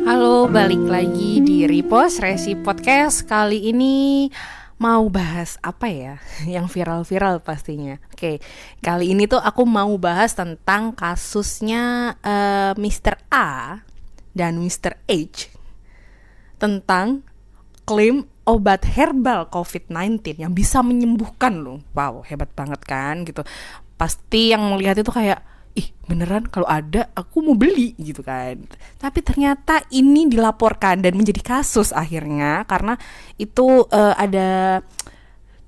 Halo, balik lagi di Repost Resi Podcast. Kali ini mau bahas apa ya? Yang viral-viral pastinya. Oke, kali ini tuh aku mau bahas tentang kasusnya Mr. A dan Mr. H tentang klaim obat herbal COVID-19 yang bisa menyembuhkan loh. Wow, hebat banget kan gitu. Pasti yang melihat itu kayak, ih beneran kalau ada aku mau beli gitu kan. Tapi ternyata ini dilaporkan dan menjadi kasus akhirnya karena itu ada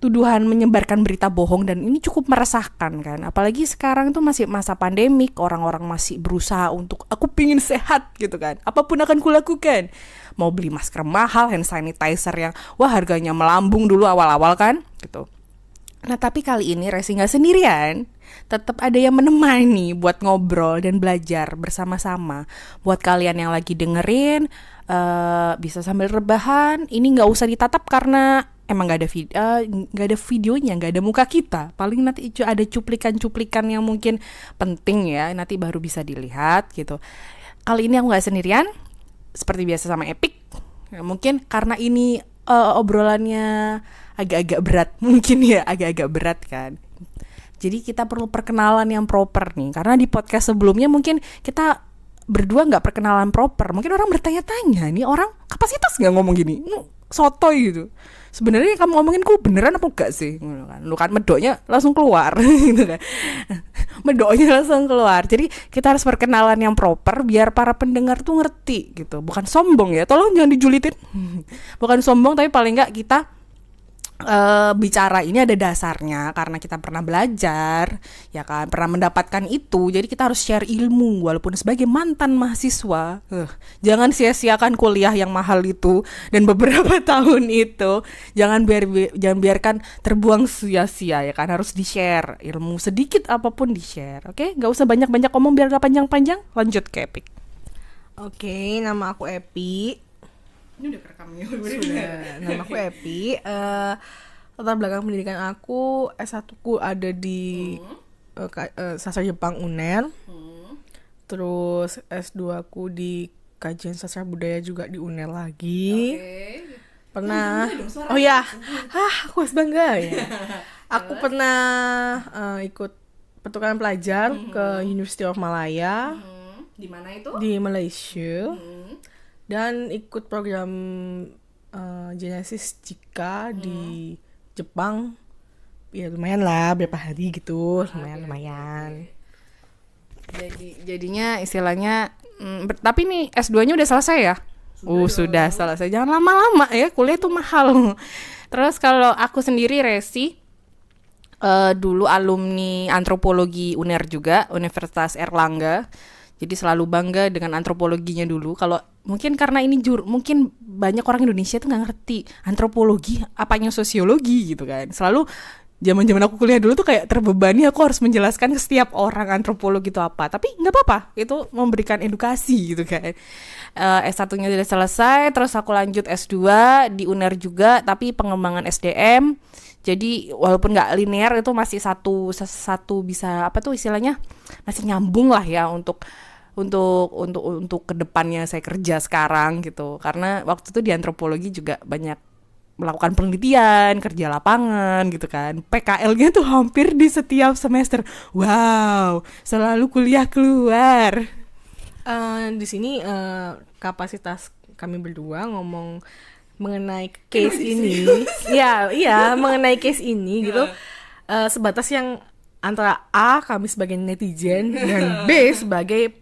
tuduhan menyebarkan berita bohong dan ini cukup meresahkan kan. Apalagi sekarang tuh masih masa pandemik, orang-orang masih berusaha untuk aku pingin sehat gitu kan. Apapun akan kulakukan. Mau beli masker mahal, hand sanitizer yang wah harganya melambung dulu awal-awal kan gitu. Nah tapi kali ini Resi gak sendirian, tetap ada yang menemani buat ngobrol dan belajar bersama-sama. Buat kalian yang lagi dengerin, bisa sambil rebahan. Ini gak usah ditatap karena emang gak ada videonya, gak ada muka kita. Paling nanti ada cuplikan-cuplikan yang mungkin penting ya, nanti baru bisa dilihat gitu. Kali ini aku gak sendirian, seperti biasa sama Epic. Nah, mungkin karena ini obrolannya agak-agak berat, mungkin ya agak-agak berat kan. Jadi kita perlu perkenalan yang proper nih, karena di podcast sebelumnya mungkin kita berdua nggak perkenalan proper. Mungkin orang bertanya-tanya, nih orang kapasitas nggak ngomong gini, sotoy gitu. Sebenarnya kamu ngomongin ku beneran apa enggak sih? Lu kan medoknya langsung keluar, gitu kan. Medoknya langsung keluar. Jadi kita harus perkenalan yang proper biar para pendengar tuh ngerti gitu. Bukan sombong ya, tolong jangan dijulitin. Bukan sombong tapi paling nggak kita bicara ini ada dasarnya karena kita pernah belajar ya kan, pernah mendapatkan itu, jadi kita harus share ilmu walaupun sebagai mantan mahasiswa. Jangan sia-siakan kuliah yang mahal itu dan beberapa tahun itu, jangan biarkan terbuang sia-sia ya kan, harus di-share ilmu sedikit apapun di-share. Oke, nggak usah banyak-banyak ngomong biar gak panjang-panjang, lanjut ke Epic. Oke, nama aku Epi. Ini udah kerekamnya. Sudah, nama aku Epi. Latar belakang pendidikan aku, S1 ku ada di Sastra Jepang UNER. Terus S2 aku di Kajian Sastra Budaya juga di UNER lagi. Pernah. Oh ya. Aku harus bangga ya. Aku pernah ikut pertukaran pelajar ke University of Malaya. Di mana itu? Di Malaysia. Dan ikut program Genesis Jika di Jepang. Ya lumayan lah, berapa hari gitu, lumayan. Jadinya istilahnya tapi nih S2-nya udah selesai ya? Sudah selesai. Jangan lama-lama ya, kuliah tuh mahal. Terus kalau aku sendiri Resi dulu alumni antropologi UNER juga, Universitas Erlangga. Jadi selalu bangga dengan antropologinya dulu. Kalau mungkin karena ini mungkin banyak orang Indonesia tuh nggak ngerti antropologi apanya sosiologi gitu kan. Selalu zaman aku kuliah dulu tuh kayak terbebani aku harus menjelaskan ke setiap orang antropologi itu apa. Tapi nggak apa-apa, itu memberikan edukasi gitu kan. S1-nya sudah selesai, terus aku lanjut S2 di UNER juga, tapi pengembangan SDM. Jadi walaupun nggak linear itu masih satu bisa apa tuh istilahnya, masih nyambung lah ya untuk kedepannya saya kerja sekarang gitu. Karena waktu itu di antropologi juga banyak melakukan penelitian, kerja lapangan gitu kan. PKL-nya tuh hampir di setiap semester. Wow, selalu kuliah keluar. Di sini kapasitas kami berdua ngomong mengenai case ini. Iya, mengenai case ini gitu. Sebatas yang antara A kami sebagai netizen dan B sebagai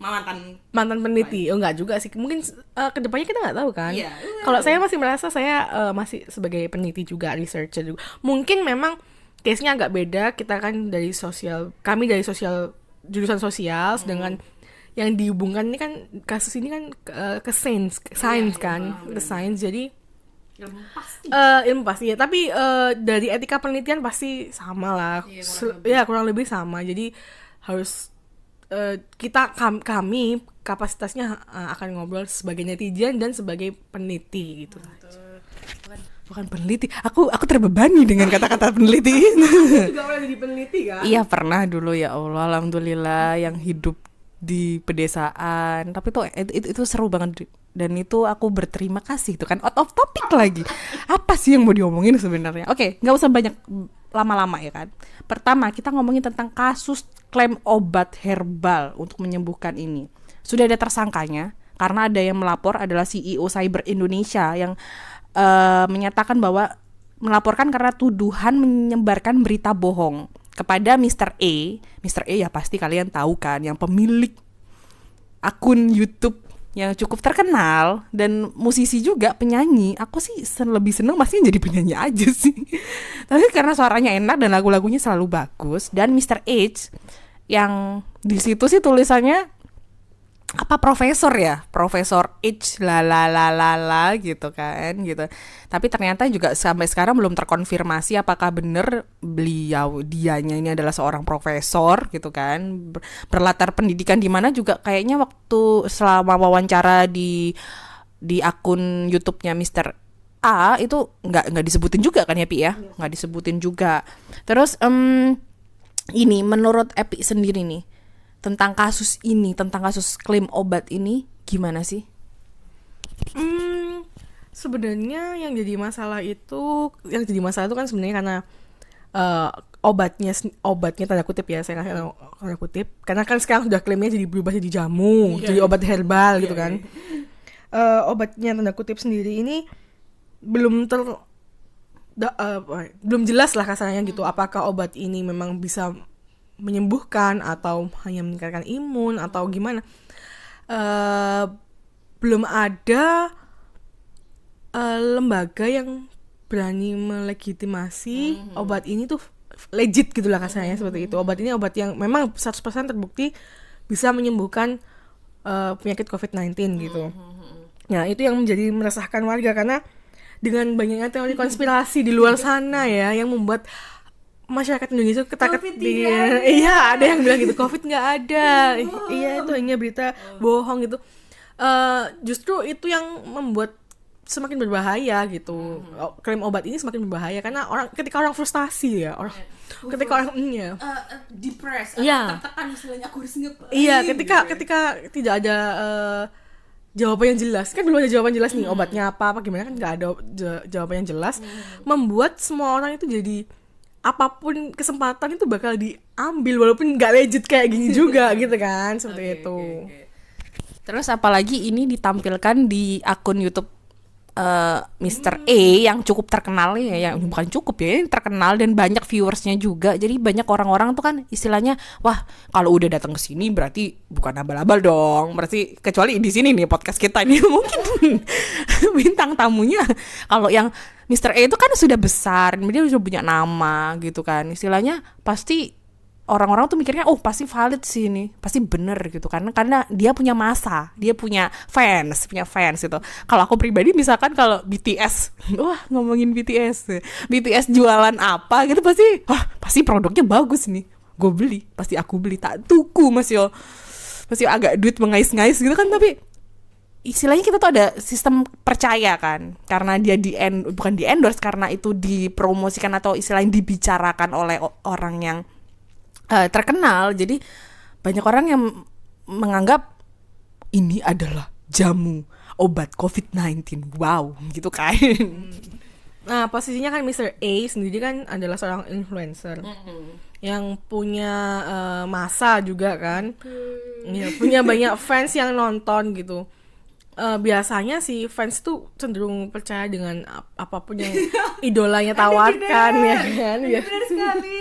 mantan peneliti. Oh enggak juga sih. Mungkin kedepannya kita nggak tahu kan. Kalau saya masih merasa saya masih sebagai peneliti juga, researcher juga. Mungkin memang case-nya agak beda. Kita kan kami dari jurusan sosial, sedangkan yang dihubungkan ini kan kasus ini kan ke sains kan, ke sains. Jadi ilmu pasti ya, tapi dari etika penelitian pasti sama lah, kurang lebih sama. Jadi harus kami kapasitasnya akan ngobrol sebagai netizen dan sebagai peneliti gitu. Bukan peneliti, aku terbebani dengan kata-kata peneliti. Juga pernah jadi peneliti kan? Iya pernah dulu, ya Allah, alhamdulillah, yang hidup di pedesaan. Tapi tuh itu seru banget dan itu aku berterima kasih. Itu kan out of topic lagi. Apa sih yang mau diomongin sebenarnya? Oke, nggak usah banyak lama-lama ya kan. Pertama, kita ngomongin tentang kasus klaim obat herbal untuk menyembuhkan ini. Sudah ada tersangkanya karena ada yang melapor, adalah CEO Cyber Indonesia yang menyatakan bahwa melaporkan karena tuduhan menyebarkan berita bohong kepada Mr. A. Mr. A ya pasti kalian tahu kan, yang pemilik akun YouTube yang cukup terkenal dan musisi juga, penyanyi. Aku sih lebih seneng masih jadi penyanyi aja sih. Tapi karena suaranya enak dan lagu-lagunya selalu bagus. Dan Mr. H yang di situ sih tulisannya apa, profesor ya, Profesor H la gitu kan gitu. Tapi ternyata juga sampai sekarang belum terkonfirmasi apakah benar dianya ini adalah seorang profesor gitu kan, berlatar pendidikan di mana juga. Kayaknya waktu selama wawancara di akun YouTube-nya Mr. A itu nggak disebutin juga kan ya Pi ya, nggak disebutin juga. Terus ini menurut Epi sendiri nih, tentang kasus ini, tentang kasus klaim obat ini, gimana sih? Sebenarnya yang jadi masalah itu kan sebenarnya karena obatnya tanda kutip ya, saya kasih tanda kutip, karena kan sekarang sudah klaimnya jadi berubah jadi jamu, jadi obat herbal gitu kan. Obatnya tanda kutip sendiri ini belum jelas lah kasarnya gitu, apakah obat ini memang bisa menyembuhkan atau hanya meningkatkan imun atau gimana. Belum ada lembaga yang berani melegitimasi obat ini tuh legit gitulah kasarnya, seperti itu. Obat ini obat yang memang 100% terbukti bisa menyembuhkan penyakit COVID-19 gitu. Nah, itu yang menjadi meresahkan warga, karena dengan banyaknya teori konspirasi di luar sana ya, yang membuat masyarakat Indonesia ketakutan. Iya, ada yang bilang gitu, COVID nggak ada. Iya, itu hanya berita bohong gitu. Justru itu yang membuat semakin berbahaya gitu. Klaim obat ini semakin berbahaya karena ketika orang frustasi ya, ketika orang depressed, tertekan istilahnya, aku harus ngepas. Iya, ketika tidak ada jawaban yang jelas, kan belum ada jawaban jelas nih obatnya apa gimana, kan nggak ada jawaban yang jelas, membuat semua orang itu jadi apapun kesempatan itu bakal diambil walaupun nggak legit kayak gini juga gitu kan, seperti itu. Terus apalagi ini ditampilkan di akun YouTube Mr. A yang cukup terkenal ya, yang bukan cukup ya, yang terkenal dan banyak viewersnya juga. Jadi banyak orang-orang tuh kan istilahnya, wah kalau udah datang ke sini berarti bukan abal-abal dong. Berarti kecuali di sini nih podcast kita ini mungkin bintang tamunya. Kalau yang Mr. A itu kan sudah besar, dia sudah punya nama gitu kan. Istilahnya pasti orang-orang tuh mikirnya, oh pasti valid sih ini, pasti bener gitu kan, karena dia punya massa, dia punya fans itu. Kalau aku pribadi misalkan kalau BTS, wah ngomongin BTS jualan apa gitu, pasti produknya bagus nih, gue beli, pasti aku beli, tak tuku masih agak duit mengais-ngais gitu kan. Tapi istilahnya kita tuh ada sistem percaya kan, karena dia bukan di endorse, karena itu dipromosikan atau istilahnya dibicarakan oleh orang yang terkenal. Jadi banyak orang yang menganggap ini adalah jamu obat COVID-19, wow gitu kan. Nah, posisinya kan Mr. A sendiri kan adalah seorang influencer yang punya massa juga kan, ya, punya banyak fans yang nonton gitu. Biasanya si fans tuh cenderung percaya dengan apapun yang idolanya tawarkan ya kan. Benar sekali.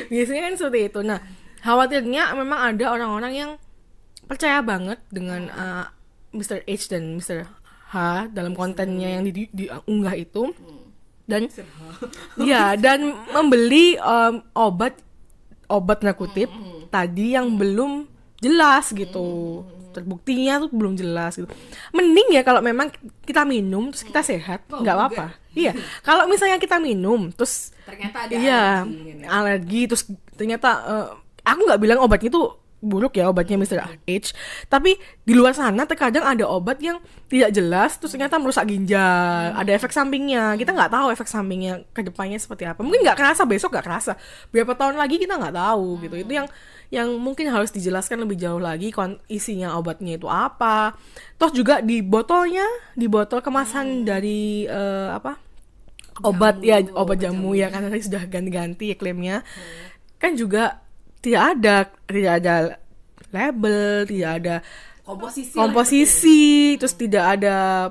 Biasanya kan seperti itu. Nah, khawatirnya memang ada orang-orang yang percaya banget dengan Mr. H dan Mr. H dalam kontennya yang diunggah itu, dan dan membeli obat tanda kutip tadi yang belum jelas gitu. Terbuktinya tuh belum jelas gitu. Mending ya kalau memang kita minum terus kita sehat, nggak apa-apa. Iya, kalau misalnya kita minum terus ternyata ada alergi terus ternyata aku nggak bilang obatnya tuh buruk ya obatnya Mr. H. Tapi di luar sana terkadang ada obat yang tidak jelas terus ternyata merusak ginjal, ada efek sampingnya. Kita nggak tahu efek sampingnya ke depannya seperti apa. Mungkin nggak kerasa, besok nggak kerasa. Berapa tahun lagi kita nggak tahu gitu. Itu yang mungkin harus dijelaskan lebih jauh lagi isinya obatnya itu apa. Terus juga di botol kemasan dari obat jamu ya, karena tadi sudah ganti-ganti ya klaimnya. Kan juga tidak ada label, tidak ada komposisi, terus tidak ada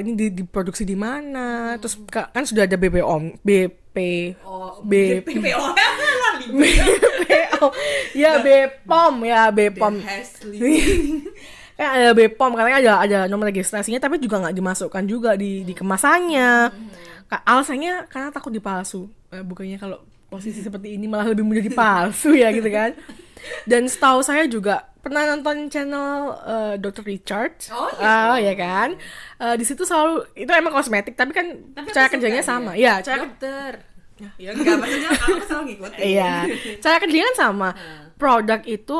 ini diproduksi di mana, terus kan sudah ada BPOM, BPO, ya BPOM kan ada BPOM, katanya ada nomor registrasinya, tapi juga nggak dimasukkan juga di kemasannya. Alasannya karena takut dipalsu. Bukannya kalau posisi seperti ini malah lebih mudah dipalsu ya gitu kan. Dan setahu saya juga pernah nonton channel Dr. Richard, ya kan. Di situ selalu itu emang kosmetik, tapi kan cara kerjanya sama. Ya, cara dokter. Ya enggak, maksudnya aku selalu ngikutin. Iya, cara kerjanya kan sama. Produk itu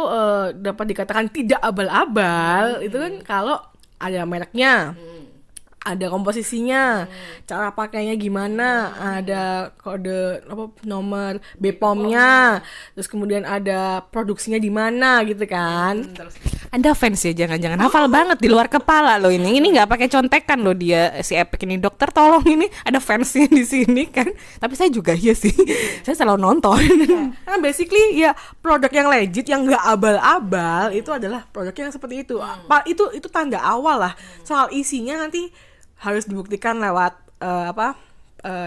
dapat dikatakan tidak abal-abal, itu kan kalau ada mereknya. Ada komposisinya, cara pakainya gimana, ada kode nomor BPOM-nya, terus kemudian ada produksinya di mana gitu kan. Anda fans ya, jangan hafal banget di luar kepala loh ini. Ini nggak pakai contekan loh dia si Epic ini. Dokter tolong, ini ada fansnya di sini kan. Tapi saya juga iya sih. Saya selalu nonton. Nah, basically ya produk yang legit yang nggak abal-abal itu adalah produk yang seperti itu. Itu tanda awal lah. Soal isinya nanti harus dibuktikan lewat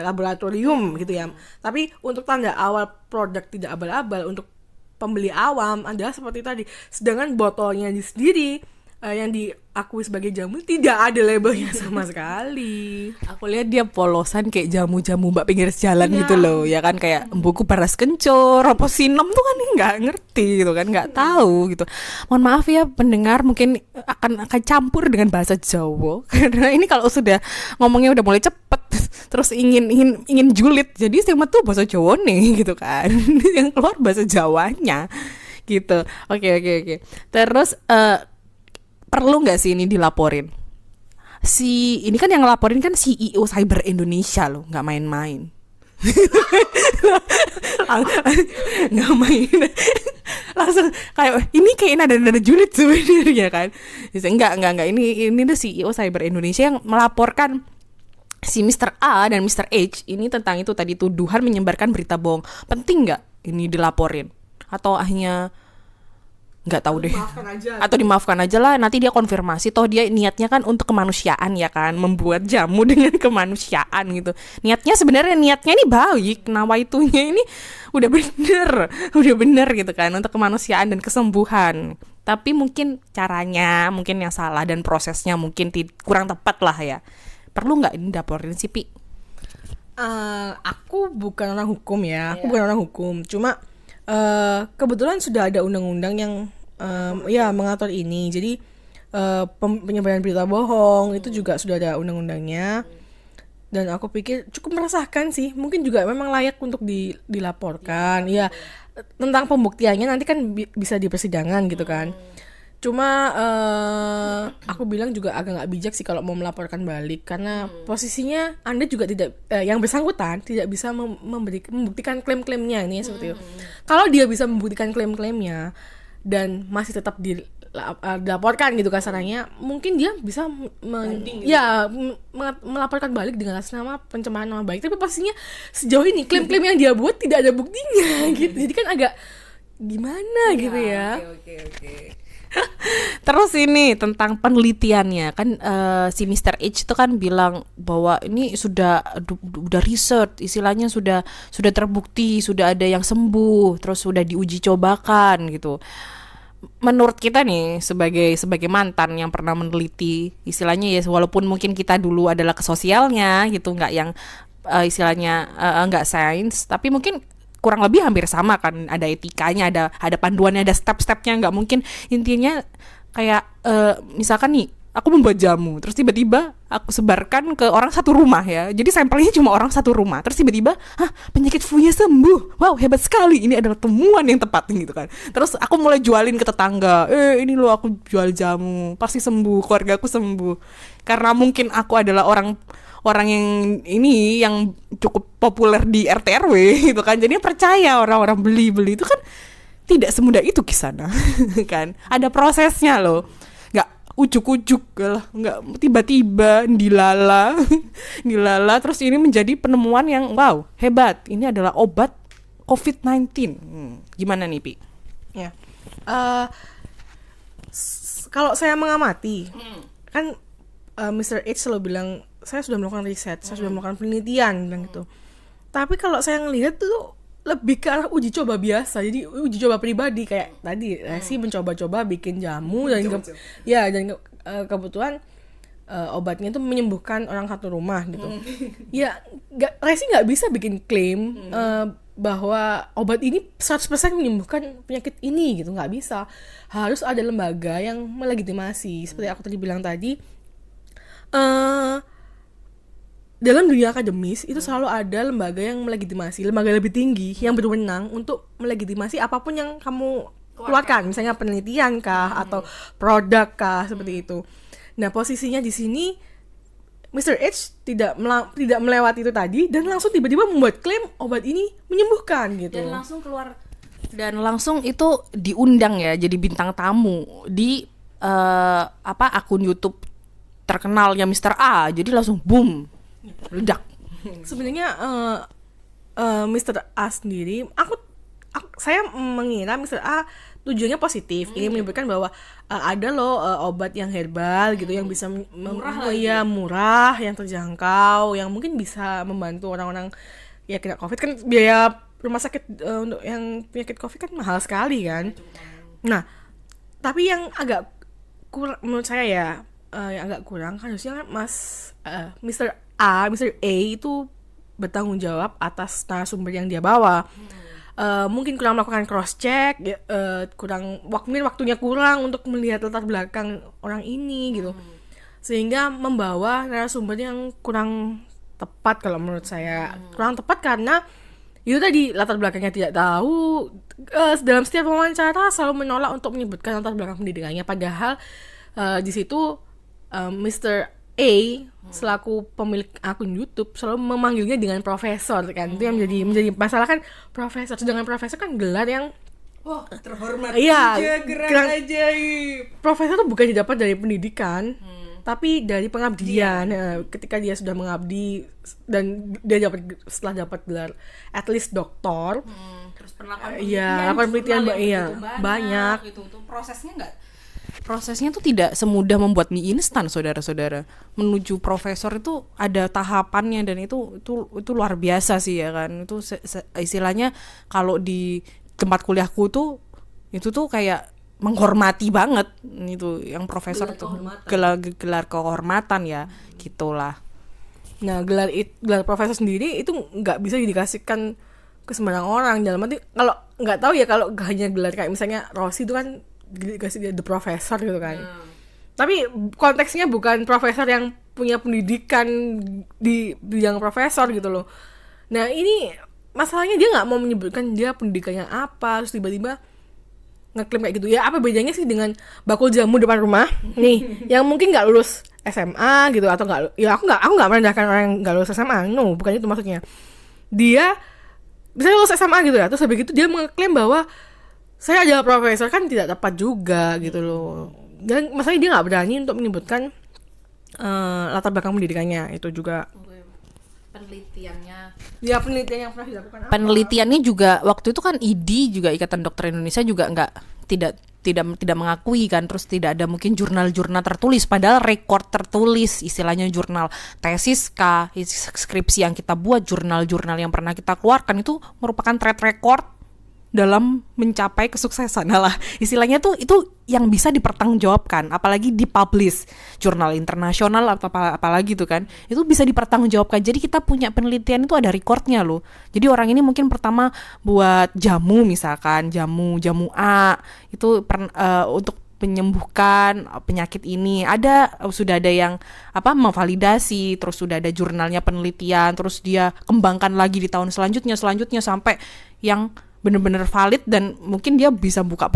laboratorium gitu ya. Tapi untuk tanda awal produk tidak abal-abal untuk pembeli awam adalah seperti tadi. Sedangkan botolnya sendiri yang diakui sebagai jamu tidak ada labelnya sama sekali. Aku lihat dia polosan kayak jamu-jamu mbak pinggir jalan gitu loh, ya kan, kayak buku paras kencur, apa sinem tuh kan nggak ngerti gitu kan, nggak tahu gitu. Mohon maaf ya pendengar, mungkin akan campur dengan bahasa Jawa karena ini kalau sudah ngomongnya udah mulai cepet terus ingin julid, jadi sih tuh bahasa Jawa nih gitu kan, yang keluar bahasa Jawanya gitu. Oke. Terus perlu nggak sih ini dilaporin? Ini kan yang ngelaporin kan CEO Cyber Indonesia loh, nggak main-main. Nggak main. Langsung kayak ini kayak ada julid sebenarnya kan. Enggak. Ini tuh CEO Cyber Indonesia yang melaporkan si Mr. A dan Mr. H ini tentang itu tadi, tuduhan menyebarkan berita bohong. Penting nggak ini dilaporin? Atau hanya nggak tahu deh, atau dimaafkan aja lah, nanti dia konfirmasi, toh dia niatnya kan untuk kemanusiaan ya kan, membuat jamu dengan kemanusiaan gitu, niatnya ini baik, nawaitunya ini udah bener gitu kan, untuk kemanusiaan dan kesembuhan. Tapi mungkin caranya mungkin yang salah dan prosesnya mungkin kurang tepat lah ya. Perlu nggak ini dilaporin sih, Pi? Aku bukan orang hukum ya, cuma kebetulan sudah ada undang-undang yang mengatur ini. Jadi penyebaran berita bohong itu juga sudah ada undang-undangnya. Dan aku pikir cukup meresahkan sih. Mungkin juga memang layak untuk dilaporkan. Ya, tentang pembuktiannya nanti kan bisa di persidangan gitu kan. Cuma aku bilang juga agak nggak bijak sih kalau mau melaporkan balik, karena posisinya Anda juga tidak yang bersangkutan tidak bisa membuktikan klaim-klaimnya ini seperti itu. Kalau dia bisa membuktikan klaim-klaimnya dan masih tetap dilaporkan gitu kasarannya, mungkin dia bisa melaporkan balik dengan atas nama pencemaran nama baik. Tapi pastinya sejauh ini klaim-klaim yang dia buat tidak ada buktinya gitu. Jadi kan agak gimana gitu ya. Oke. Terus ini tentang penelitiannya kan, si Mr. H itu kan bilang bahwa ini sudah research, istilahnya sudah terbukti, sudah ada yang sembuh, terus sudah diuji cobakan gitu. Menurut kita nih sebagai mantan yang pernah meneliti, istilahnya ya, walaupun mungkin kita dulu adalah ke sosialnya gitu, nggak yang istilahnya nggak sains, tapi mungkin kurang lebih hampir sama kan, ada etikanya, ada panduannya, ada step-stepnya, nggak mungkin intinya kayak misalkan nih aku membuat jamu, terus tiba-tiba aku sebarkan ke orang satu rumah ya. Jadi sampelnya cuma orang satu rumah. Terus tiba-tiba, penyakit flu-nya sembuh. Wow, hebat sekali. Ini adalah temuan yang tepat gitu kan. Terus aku mulai jualin ke tetangga. Ini loh aku jual jamu, pasti sembuh, keluarga aku sembuh. Karena mungkin aku adalah orang yang ini yang cukup populer di RT RW gitu kan. Jadi percaya orang-orang beli itu kan tidak semudah itu kisana kan. Ada prosesnya loh. Ujuk-ujuk lah, nggak tiba-tiba dilala terus ini menjadi penemuan yang wow hebat, ini adalah obat COVID-19. Gimana nih Pi? Ya, kalau saya mengamati kan Mr. H selalu bilang saya sudah melakukan riset, saya sudah melakukan penelitian bilang gitu. Tapi kalau saya ngelihat tuh lebih ke arah uji coba biasa, jadi uji coba pribadi kayak tadi Resi mencoba-coba bikin jamu dan kebetulan obatnya itu menyembuhkan orang satu rumah gitu. Ya Resi nggak bisa bikin klaim bahwa obat ini 100% menyembuhkan penyakit ini gitu, nggak bisa. Harus ada lembaga yang melegitimasi seperti aku tadi bilang tadi. Dalam dunia akademis itu selalu ada lembaga yang melegitimasi, lembaga lebih tinggi yang berwenang untuk melegitimasi apapun yang kamu keluarkan, misalnya penelitian kah atau produk kah seperti itu. Nah posisinya di sini Mr. H tidak melewati itu tadi dan langsung tiba-tiba membuat klaim obat ini menyembuhkan gitu. Dan langsung keluar dan langsung itu diundang ya jadi bintang tamu di akun YouTube terkenalnya Mr. A. Jadi langsung boom. Ledak. Sebenarnya Mr. A sendiri, saya mengira Mr. A tujuannya positif, ingin menyebutkan bahwa ada loh obat yang herbal gitu yang bisa murah, yang terjangkau, yang mungkin bisa membantu orang-orang ya kena COVID kan. Biaya rumah sakit untuk yang penyakit COVID kan mahal sekali kan. Nah, tapi yang agak kurang menurut saya ya, yang agak kurang kan harusnya Mr. A itu bertanggung jawab atas narasumber yang dia bawa. Mungkin kurang melakukan cross check, mungkin waktunya kurang untuk melihat latar belakang orang ini gitu, sehingga membawa narasumber yang kurang tepat. Kalau menurut saya kurang tepat karena itu tadi latar belakangnya tidak tahu. Dalam setiap wawancara selalu menolak untuk menyebutkan latar belakang pendidikannya, padahal di situ Mr. A selaku pemilik akun YouTube selalu memanggilnya dengan profesor kan. Itu yang menjadi masalah kan, profesor. Sedangkan profesor kan gelar yang terhormat. Iya, gelar ajaib. Profesor itu bukan didapat dari pendidikan, tapi dari pengabdian. Ketika dia sudah mengabdi dan dia setelah dapat gelar at least doktor, terus lakukan penelitian banyak. Itu prosesnya tuh tidak semudah membuat mie instan, saudara-saudara. Menuju profesor itu ada tahapannya dan itu luar biasa sih ya kan. Itu istilahnya kalau di tempat kuliahku tuh itu tuh kayak menghormati banget itu yang profesor tuh gelar kehormatan ya gitulah. Nah gelar profesor sendiri itu nggak bisa dikasihkan ke sembarang orang. Dalam arti kalau nggak tahu ya, kalau hanya gelar kayak misalnya Rossi itu kan dikasih dia the professor gitu kan. Tapi konteksnya bukan profesor yang punya pendidikan di bidang profesor gitu loh. Nah ini masalahnya dia nggak mau menyebutkan dia pendidikannya apa, terus tiba-tiba ngeklaim kayak gitu. Ya apa bedanya sih dengan bakul jamu depan rumah nih yang mungkin nggak lulus SMA gitu, atau nggak, ya aku nggak merendahkan orang yang nggak lulus SMA, no, bukan itu maksudnya. Dia bisa lulus SMA gitu ya, terus habis itu dia mengklaim bahwa saya adalah profesor, kan tidak tepat juga gitu loh. Dan masalahnya dia nggak berani untuk menyebutkan latar belakang pendidikannya. Itu juga penelitian yang pernah dilakukan apa? Penelitiannya juga waktu itu kan IDI juga, Ikatan Dokter Indonesia juga tidak mengakui kan, terus tidak ada mungkin jurnal-jurnal tertulis, padahal rekor tertulis, istilahnya jurnal tesis kah, skripsi yang kita buat, jurnal-jurnal yang pernah kita keluarkan itu merupakan track record dalam mencapai kesuksesan. Lah istilahnya tuh itu yang bisa dipertanggungjawabkan, apalagi dipublish jurnal internasional atau apalagi tuh kan, itu bisa dipertanggungjawabkan. Jadi kita punya penelitian itu ada recordnya loh. Jadi orang ini mungkin pertama buat jamu, misalkan jamu A itu untuk menyembuhkan penyakit ini. Sudah ada yang memvalidasi, terus sudah ada jurnalnya penelitian, terus dia kembangkan lagi di tahun selanjutnya sampai yang benar-benar valid, dan mungkin dia bisa buka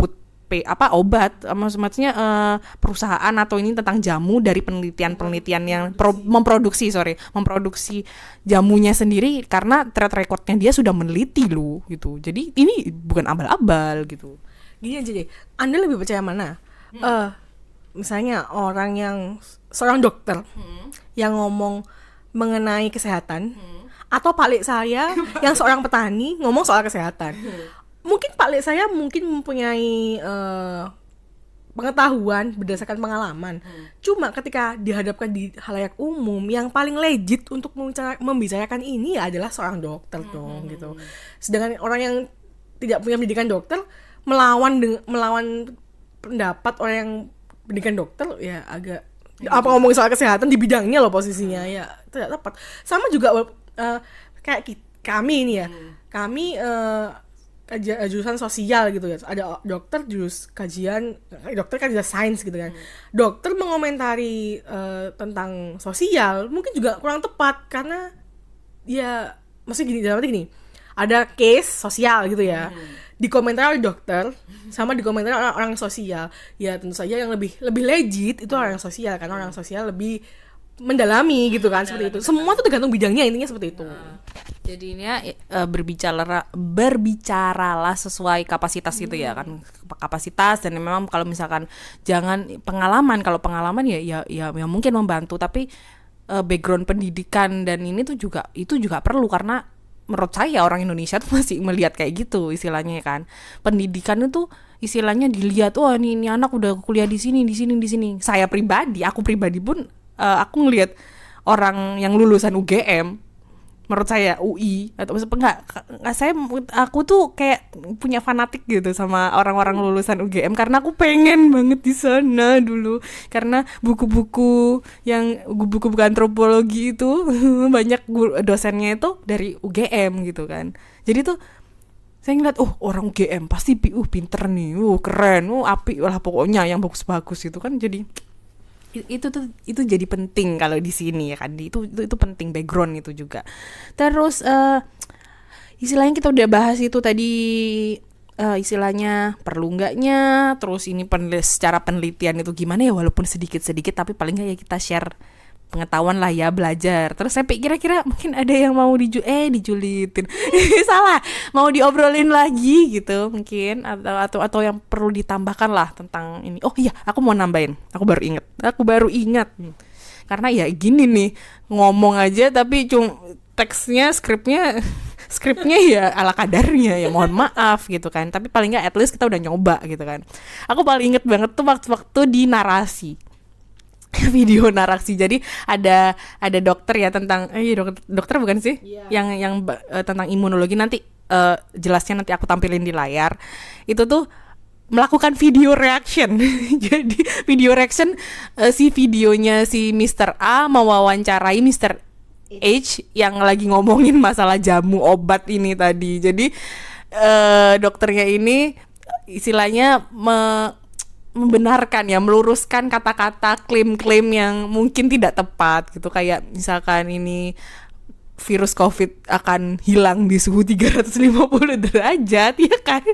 obat, maksudnya perusahaan atau ini tentang jamu dari penelitian yang memproduksi jamunya sendiri, karena track recordnya dia sudah meneliti loh gitu. Jadi ini bukan abal-abal gitu. Gini aja deh, Anda lebih percaya mana? Misalnya seorang dokter yang ngomong mengenai kesehatan, atau Pak saya yang seorang petani ngomong soal kesehatan. Mungkin Pak saya mempunyai pengetahuan berdasarkan pengalaman. Cuma ketika dihadapkan di halayak umum, yang paling legit untuk membicarakan ini adalah seorang dokter dong gitu. Sedangkan orang yang tidak punya pendidikan dokter melawan pendapat orang yang pendidikan dokter, ya agak ngomongin soal kesehatan di bidangnya loh posisinya, ya tidak tepat. Sama juga kayak kami ini ya, kami jurusan sosial gitu ya, ada dokter dokter kan juga sains gitu kan. Dokter mengomentari tentang sosial mungkin juga kurang tepat, karena ya maksudnya gini, ada case sosial gitu ya, dikomentari oleh dokter sama dikomentari orang sosial, ya tentu saja yang lebih legit itu orang sosial, karena orang sosial lebih mendalami gitu kan, seperti itu. Semua tuh tergantung bidangnya, intinya seperti itu. Jadinya berbicaralah sesuai kapasitas gitu ya kan, kapasitas. Dan memang kalau misalkan jangan pengalaman, kalau pengalaman ya mungkin membantu, tapi background pendidikan dan ini tuh juga perlu, karena menurut saya orang Indonesia tuh masih melihat kayak gitu istilahnya kan. Pendidikan itu istilahnya dilihat, ini anak udah kuliah di sini. Aku pribadi pun aku ngelihat orang yang lulusan UGM, menurut saya UI atau maksudnya aku tuh kayak punya fanatik gitu sama orang-orang lulusan UGM, karena aku pengen banget di sana dulu, karena buku-buku antropologi itu banyak dosennya itu dari UGM gitu kan. Jadi tuh saya ngeliat, orang UGM pasti pinter nih, keren, apik lah pokoknya, yang bagus-bagus gitu kan. Jadi itu jadi penting kalau di sini ya kan, itu penting, background itu juga. Terus istilahnya kita udah bahas itu tadi, istilahnya perlu enggaknya, terus ini secara penelitian itu gimana ya, walaupun sedikit-sedikit tapi paling enggak ya kita share pengetahuan lah ya, belajar. Terus saya pikir kira-kira mungkin ada yang mau dijulitin salah, mau diobrolin lagi gitu mungkin, atau yang perlu ditambahkan lah tentang ini. Oh iya, aku mau nambahin, aku baru ingat karena ya gini nih, ngomong aja tapi skripnya ya ala kadarnya, ya mohon maaf gitu kan, tapi paling nggak at least kita udah nyoba gitu kan. Aku paling inget banget tuh waktu di narasi video narasi. Jadi ada dokter ya tentang dokter bukan sih? Yeah. Yang tentang imunologi, nanti jelasnya nanti aku tampilin di layar. Itu tuh melakukan video reaction. Jadi video reaction, si videonya si Mr. A mewawancarai Mr. H yang lagi ngomongin masalah jamu obat ini tadi. Jadi dokternya ini istilahnya membenarkan ya, meluruskan kata-kata klaim-klaim yang mungkin tidak tepat gitu, kayak misalkan ini virus COVID akan hilang di suhu 350 derajat ya kan.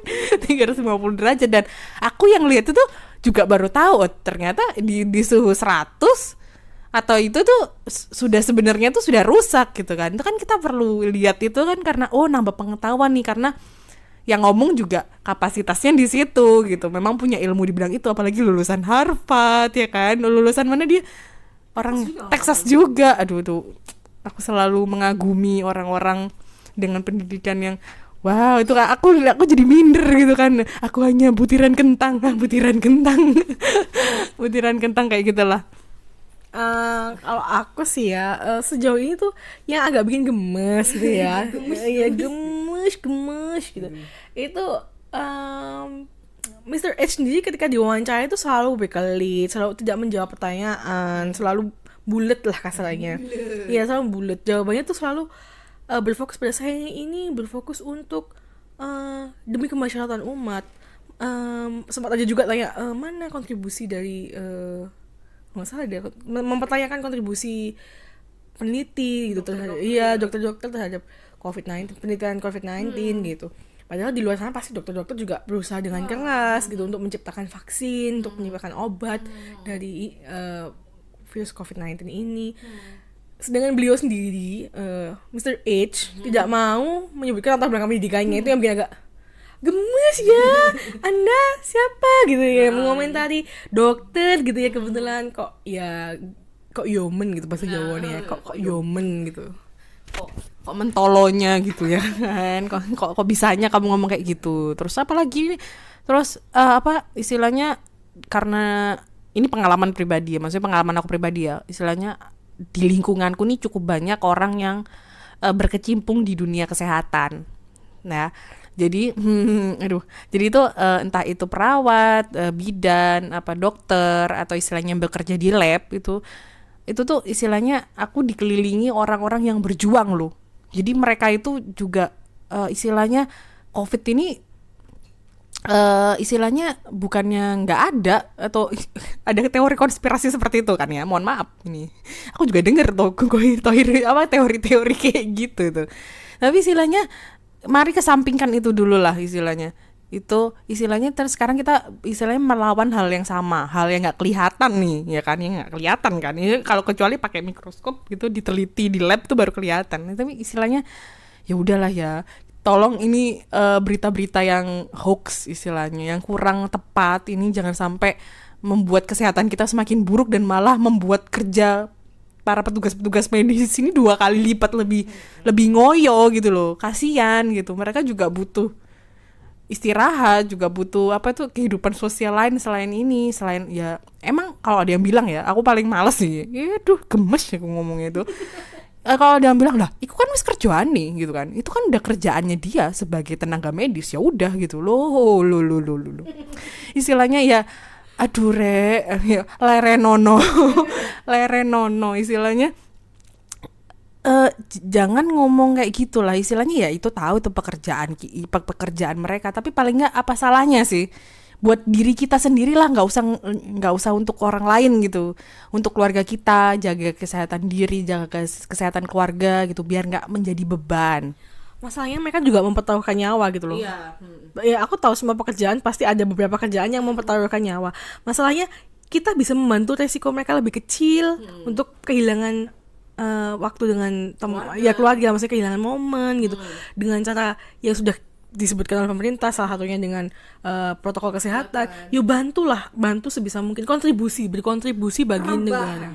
350 derajat, dan aku yang lihat itu juga baru tahu ternyata di suhu 100 atau itu tuh sudah sebenarnya tuh sudah rusak gitu kan. Itu kan kita perlu lihat itu kan, karena nambah pengetahuan nih, karena yang ngomong juga kapasitasnya di situ gitu, memang punya ilmu di bidang itu, apalagi lulusan Harvard ya kan, lulusan mana dia, orang Texas juga. Aduh tuh, aku selalu mengagumi orang-orang dengan pendidikan yang wow, itu aku jadi minder gitu kan, aku hanya butiran kentang butiran kentang kayak gitulah. Kalau aku sih ya, sejauh ini tuh yang agak bikin gemes gitu ya, gemes gitu. Itu Mr. H sendiri ketika diwawancara itu selalu berkelit, selalu tidak menjawab pertanyaan, selalu bulet lah kasarnya. Iya, selalu bulet. Jawabannya tuh selalu berfokus pada saya ini berfokus untuk demi kemaslahatan umat. sempat aja juga tanya mana kontribusi dari nggak salah dia mempertanyakan kontribusi peneliti gitu terhadap dokter-dokter terhadap COVID-19, penelitian COVID-19 gitu. Padahal di luar sana pasti dokter-dokter juga berusaha dengan keras gitu untuk menciptakan vaksin, untuk menciptakan obat dari virus COVID-19 ini. Sedangkan beliau sendiri, Mr. H, tidak mau menyebutkan latar belakang pendidikannya. Itu yang bikin agak gemes ya. Anda siapa gitu ya, mengomentari dokter gitu ya, kebetulan kok yomen gitu bahasa Jawanya, kok yomen gitu. Kok mentolonya gitu ya kan, kok bisanya kamu ngomong kayak gitu. Terus apa lagi nih, terus apa istilahnya, karena ini pengalaman pribadi ya, maksudnya pengalaman aku pribadi ya, istilahnya di lingkunganku nih cukup banyak orang yang berkecimpung di dunia kesehatan. Nah jadi jadi itu entah itu perawat, bidan, apa dokter, atau istilahnya bekerja di lab, itu tuh istilahnya aku dikelilingi orang-orang yang berjuang loh. Jadi mereka itu juga istilahnya COVID ini istilahnya bukannya nggak ada, atau ada teori konspirasi seperti itu kan ya. Mohon maaf ini, aku juga denger tuh teori-teori kayak gitu tuh. Tapi istilahnya mari kesampingkan itu dulu lah istilahnya. Itu istilahnya terus sekarang kita istilahnya melawan hal yang sama, hal yang nggak kelihatan nih ya kan, yang nggak kelihatan kan ini, kalau kecuali pakai mikroskop gitu diteliti di lab tuh baru kelihatan. Tapi istilahnya ya udahlah ya, tolong ini berita-berita yang hoax istilahnya, yang kurang tepat ini jangan sampai membuat kesehatan kita semakin buruk dan malah membuat kerja para petugas-petugas medis ini 2 kali lipat lebih ngoyo gitu loh. Kasian gitu, mereka juga butuh istirahat, juga butuh kehidupan sosial lain selain ini, selain ya emang kalau ada yang bilang ya, aku paling males sih, gemes ya aku ngomongnya itu. Kalau ada yang bilang lah, itu kan wis kerjaan nih gitu kan, itu kan udah kerjaannya dia sebagai tenaga medis, ya udah gitu loh. Istilahnya ya aduh lerenono istilahnya. Jangan ngomong kayak gitulah istilahnya, ya itu tahu itu pekerjaan mereka, tapi paling nggak apa salahnya sih buat diri kita sendiri lah, nggak usah untuk orang lain gitu, untuk keluarga kita, jaga kesehatan diri, jaga kesehatan keluarga gitu, biar nggak menjadi beban. Masalahnya mereka juga mempertaruhkan nyawa gitu loh. Iya. Ya aku tahu semua pekerjaan pasti ada beberapa pekerjaan yang mempertaruhkan nyawa. Masalahnya kita bisa membantu resiko mereka lebih kecil untuk kehilangan waktu dengan keluarga, maksudnya kehilangan momen gitu, dengan cara yang sudah disebutkan oleh pemerintah, salah satunya dengan protokol kesehatan. Yuk bantu sebisa mungkin, berkontribusi bagi negara.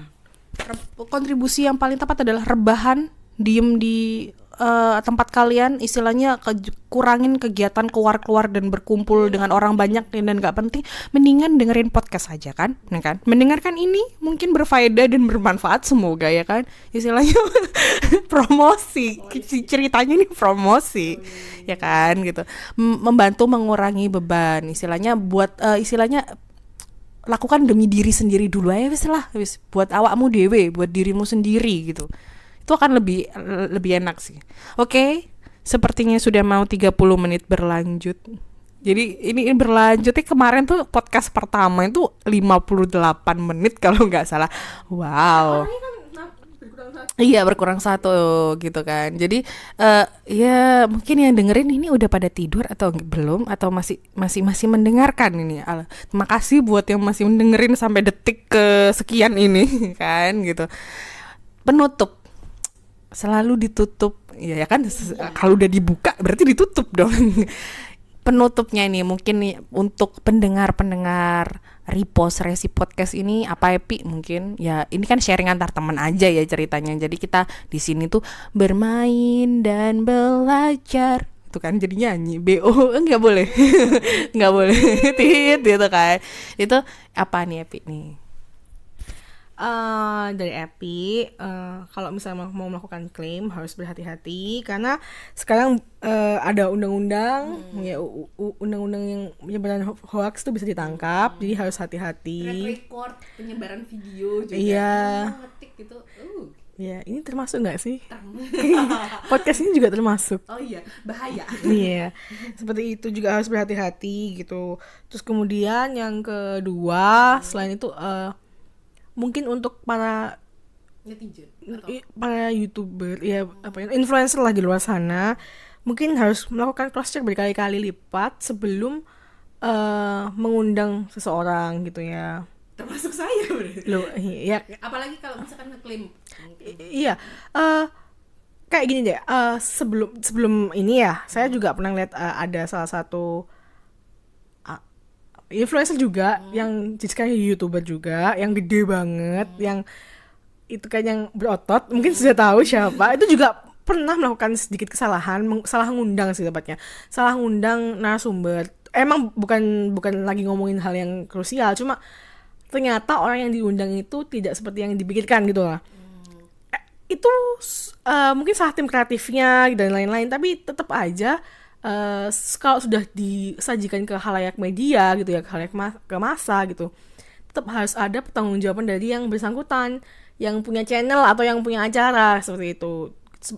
Kontribusi yang paling tepat adalah rebahan, diem di tempat kalian, istilahnya kurangin kegiatan keluar dan berkumpul dengan orang banyak dan nggak penting, mendingan dengerin podcast aja kan, ya kan? Mendengarkan ini mungkin berfaedah dan bermanfaat semoga ya kan, istilahnya promosi, ceritanya ini promosi, ya kan gitu, membantu mengurangi beban, istilahnya buat istilahnya lakukan demi diri sendiri dulu aja wis buat awakmu dewe, buat dirimu sendiri gitu. Itu akan lebih enak sih. Oke, sepertinya sudah mau 30 menit berlanjut. Jadi ini berlanjutnya kemarin tuh podcast pertama itu 58 menit kalau nggak salah. Wow. Iya, berkurang 1 gitu kan. Jadi ya mungkin yang dengerin ini udah pada tidur atau belum, atau masih mendengarkan ini. Terima kasih buat yang masih mendengerin sampai detik kesekian ini kan gitu. Penutup selalu ditutup ya kan, kalau udah dibuka berarti ditutup dong. Penutupnya ini mungkin nih untuk pendengar repost resi podcast ini, apa Epi, mungkin ya ini kan sharing antar teman aja ya ceritanya, jadi kita di sini tuh bermain dan belajar itu kan, jadi nyanyi BO nggak boleh nggak boleh tit gitu kan. Itu apa nih Epi nih? Dari Epi, kalau misalnya mau melakukan klaim harus berhati-hati karena sekarang ada undang-undang ya, undang-undang yang penyebaran hoax itu bisa ditangkap, jadi harus hati-hati. Record penyebaran video juga. Iya. Ngetik gitu. Ya, ini termasuk nggak sih? Podcast ini juga termasuk. Oh iya, bahaya. Iya, seperti itu juga harus berhati-hati gitu. Terus kemudian yang kedua, selain itu mungkin untuk para Netizen para YouTuber, ya apa ya, influencer lah di luar sana, mungkin harus melakukan cross check berkali-kali lipat sebelum mengundang seseorang gitu ya. termasuk saya berarti. Loh, ya Apalagi kalau misalkan ngeklaim. iya, kayak gini deh. Sebelum ini ya, saya juga pernah lihat ada salah satu influencer juga yang kayak YouTuber juga, yang gede banget, yang itu kan yang berotot, mungkin sudah tahu siapa. Itu juga pernah melakukan sedikit kesalahan, salah ngundang sih tepatnya, salah ngundang narasumber. Emang bukan lagi ngomongin hal yang krusial, cuma ternyata orang yang diundang itu tidak seperti yang dipikirkan gitu lah. Itu mungkin salah tim kreatifnya dan lain-lain, tapi tetap aja kalau sudah disajikan ke khalayak media gitu ya, ke khalayak ke massa gitu, tetap harus ada pertanggungjawaban dari yang bersangkutan, yang punya channel atau yang punya acara seperti itu.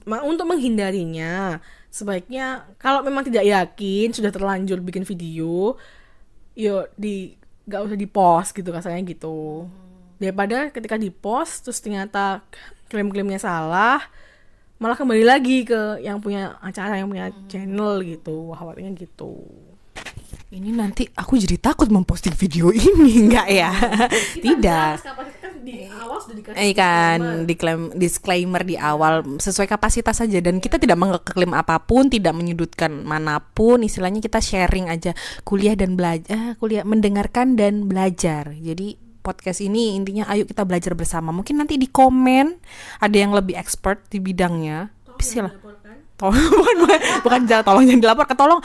Untuk menghindarinya, sebaiknya kalau memang tidak yakin, sudah terlanjur bikin video, yuk gak usah di post gitu kasarnya gitu, daripada ketika di post terus ternyata klaim-klaimnya salah, malah kembali lagi ke yang punya acara, yang punya channel gitu. Khawatirnya gitu. Ini nanti aku jadi takut memposting video ini, enggak ya? Tidak. Di awal sudah Kan disclaimer di awal sesuai kapasitas saja, dan kita tidak mengklaim apapun, tidak menyudutkan manapun, istilahnya kita sharing aja, kuliah mendengarkan dan belajar. Jadi podcast ini intinya ayo kita belajar bersama. Mungkin nanti di komen ada yang lebih expert di bidangnya. Bismillah. Bukan tolong jangan dilaporkan, tolong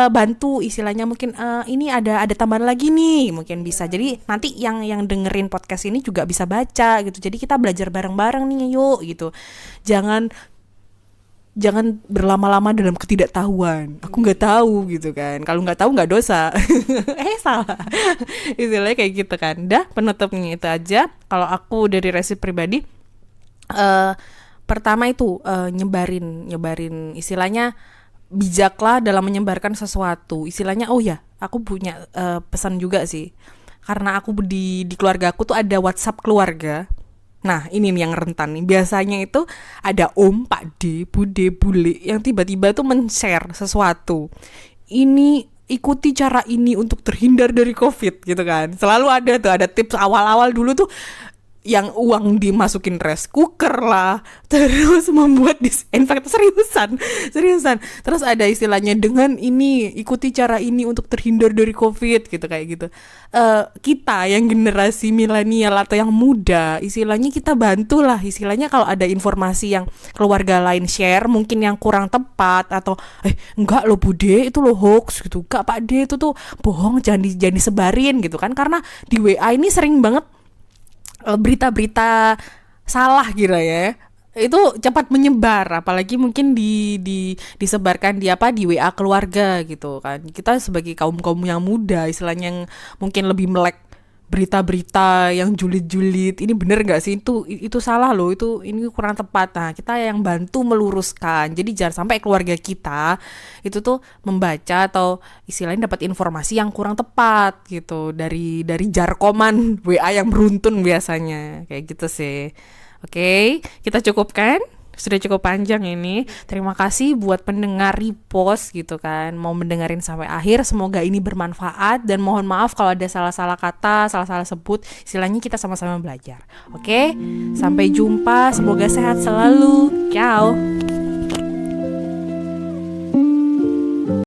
bantu istilahnya, mungkin ini ada tambahan lagi nih, mungkin bisa. Jadi nanti yang dengerin podcast ini juga bisa baca gitu. Jadi kita belajar bareng-bareng nih yuk gitu. Jangan berlama-lama dalam ketidaktahuan. Aku nggak tahu gitu kan. Kalau nggak tahu nggak dosa. Salah. Istilahnya kayak gitu kan. Dah, penutupnya itu aja. Kalau aku dari Resi pribadi, pertama itu nyebarin istilahnya bijaklah dalam menyebarkan sesuatu. Istilahnya aku punya pesan juga sih. Karena aku di keluarga aku tuh ada WhatsApp keluarga. Nah, ini nih yang rentan nih. Biasanya itu ada Om, Pak D, Bude, Bule yang tiba-tiba tuh men-share sesuatu. Ini ikuti cara ini untuk terhindar dari COVID gitu kan. Selalu ada tips awal-awal dulu tuh, yang uang dimasukin rice cooker lah, terus membuat disinfektan, seriusan. Terus ada istilahnya, dengan ini ikuti cara ini untuk terhindar dari COVID gitu, kayak gitu. Kita yang generasi milenial atau yang muda, istilahnya kita bantulah, istilahnya kalau ada informasi yang keluarga lain share mungkin yang kurang tepat, atau enggak lo Bude itu lo hoax gitu, enggak Pak D itu tuh bohong, jangan disebarin gitu kan. Karena di WA ini sering banget berita-berita salah kira ya, itu cepat menyebar, apalagi mungkin disebarkan di WA keluarga gitu kan. Kita sebagai kaum yang muda istilahnya, yang mungkin lebih melek berita-berita yang julid-julid, ini bener nggak sih, itu salah loh, ini kurang tepat. Nah, kita yang bantu meluruskan. Jadi jangan sampai keluarga kita itu tuh membaca atau istilahnya dapat informasi yang kurang tepat gitu dari jarkoman WA yang beruntun biasanya, kayak gitu sih. Oke, kita cukupkan. Sudah cukup panjang ini. Terima kasih buat pendengar Repost gitu kan, mau mendengarin sampai akhir. Semoga ini bermanfaat, dan mohon maaf kalau ada salah-salah kata, salah-salah sebut. Istilahnya kita sama-sama belajar. Oke, sampai jumpa. Semoga sehat selalu. Ciao.